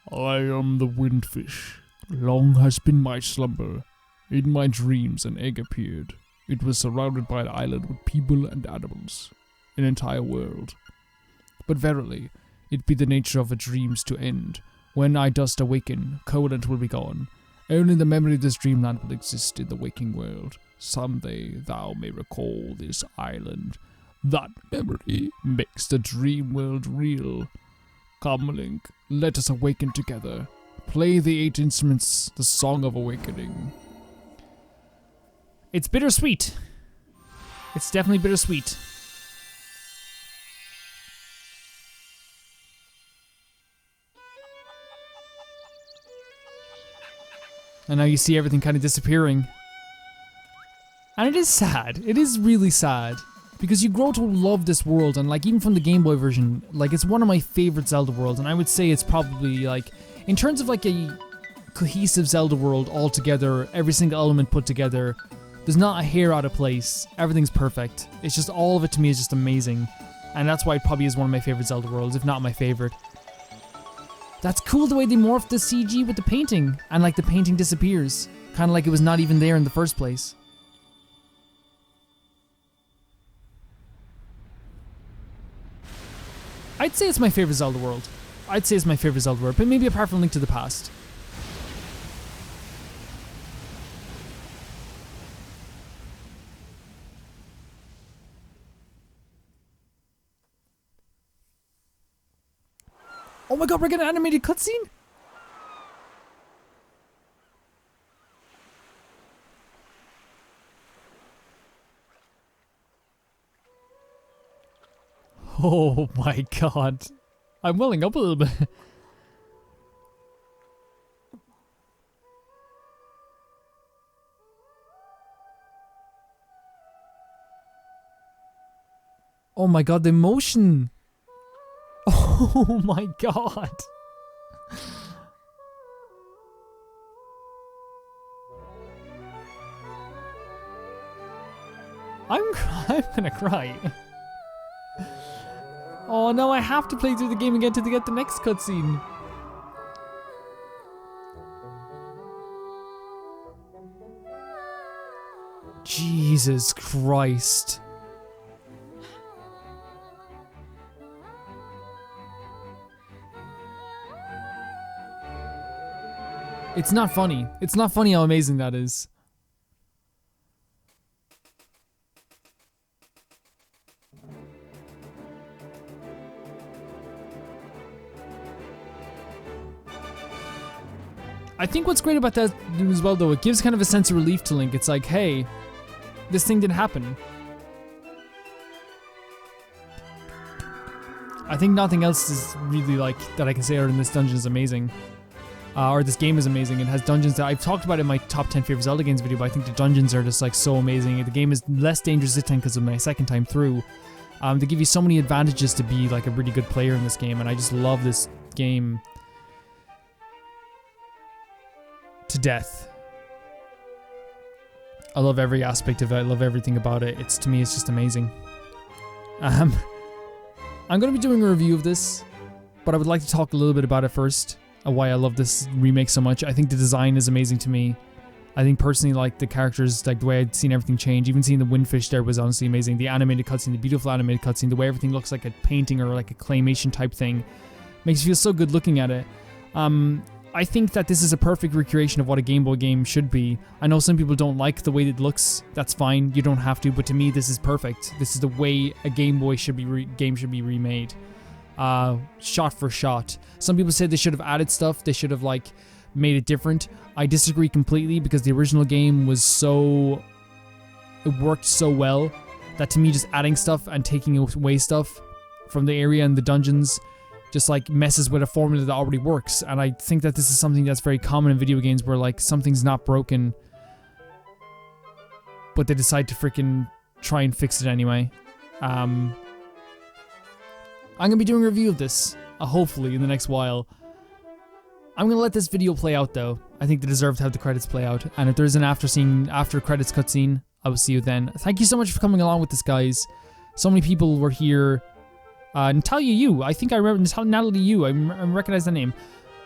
I am the windfish. Long has been my slumber. In my dreams an egg appeared. It was surrounded by an island with people and animals. An entire world. But verily, it be the nature of a dreams to end. When I dost awaken, covenant will be gone. Only the memory of this dreamland will exist in the waking world. Someday thou may recall this island. That memory makes the dream world real. Come, Link, let us awaken together. Play the 8 instruments, the song of awakening. It's bittersweet. It's definitely bittersweet. And now you see everything kind of disappearing. And it is sad. It is really sad. Because you grow to love this world, and like even from the Game Boy version, like it's one of my favorite Zelda worlds, and I would say it's probably like, in terms of like a cohesive Zelda world all together, every single element put together, there's not a hair out of place. Everything's perfect. It's just all of it to me is just amazing. And that's why it probably is one of my favorite Zelda worlds, if not my favorite. That's cool the way they morphed the CG with the painting, and like the painting disappears. Kind of like it was not even there in the first place. I'd say it's my favorite Zelda world. I'd say it's my favorite Zelda world, but maybe apart from Link to the Past. Oh my god, we're getting an animated cutscene? Oh my god. I'm welling up a little bit. Oh my god, the emotion. Oh my god. I'm gonna cry. Oh no, I have to play through the game again to get the next cutscene. Jesus Christ. It's not funny. It's not funny how amazing that is. I think what's great about that as well, though, it gives kind of a sense of relief to Link. It's like, hey, this thing didn't happen. I think nothing else is really like that I can say other than this dungeon is amazing. Or this game is amazing. It has dungeons that I've talked about in my top 10 favorite Zelda games video, but I think the dungeons are just like so amazing. The game is less dangerous this time because of my second time through. They give you so many advantages to be like a really good player in this game, and I just love this game to death. I love every aspect of it. I love everything about it. To me, it's just amazing. I'm going to be doing a review of this, but I would like to talk a little bit about it first, why I love this remake so much. I think the design is amazing to me. I think personally, like, the characters, like, the way I'd seen everything change, even seeing the windfish there was honestly amazing. The animated cutscene, the beautiful animated cutscene, the way everything looks like a painting or like a claymation type thing, makes you feel so good looking at it. I think that this is a perfect recreation of what a Game Boy game should be. I know some people don't like the way it looks. That's fine. You don't have to. But to me, this is perfect. This is the way a Game Boy game should be remade. Shot for shot. Some people say they should have added stuff. They should have, like, made it different. I disagree completely because the original game was it worked so well that to me just adding stuff and taking away stuff from the area and the dungeons just like messes with a formula that already works. And I think that this is something that's very common in video games where like something's not broken but they decide to freaking try and fix it anyway. I'm gonna be doing a review of this hopefully in the next while. I'm gonna let this video play out though. I think they deserve to have the credits play out, and if there's an after credits cutscene, I will see you then. Thank you so much for coming along with this, guys. So many people were here. Natalia Yu, I think I remember Natalie Yu. I recognize that name.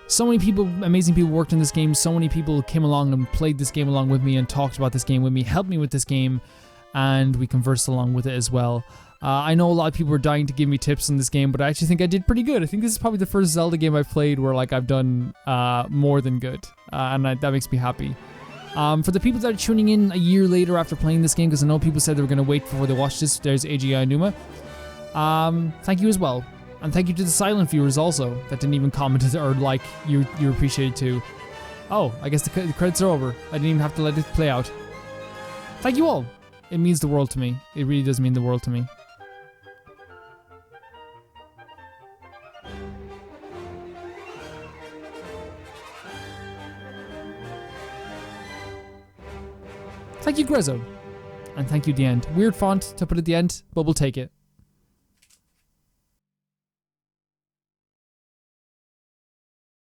So many people, amazing people worked on this game. So many people came along and played this game along with me and talked about this game with me, helped me with this game, and we conversed along with it as well. I know a lot of people were dying to give me tips on this game, but I actually think I did pretty good. I think this is probably the first Zelda game I've played where like I've done more than good, and that makes me happy. For the people that are tuning in a year later after playing this game, because I know people said they were going to wait before they watched this, there's AGI Numa. Thank you as well. And thank you to the silent viewers also that didn't even comment or like, you appreciate it too. Oh, I guess the credits are over. I didn't even have to let it play out. Thank you all. It means the world to me. It really does mean the world to me. Thank you, Grezzo. And thank you, The End. Weird font to put at the end, but we'll take it.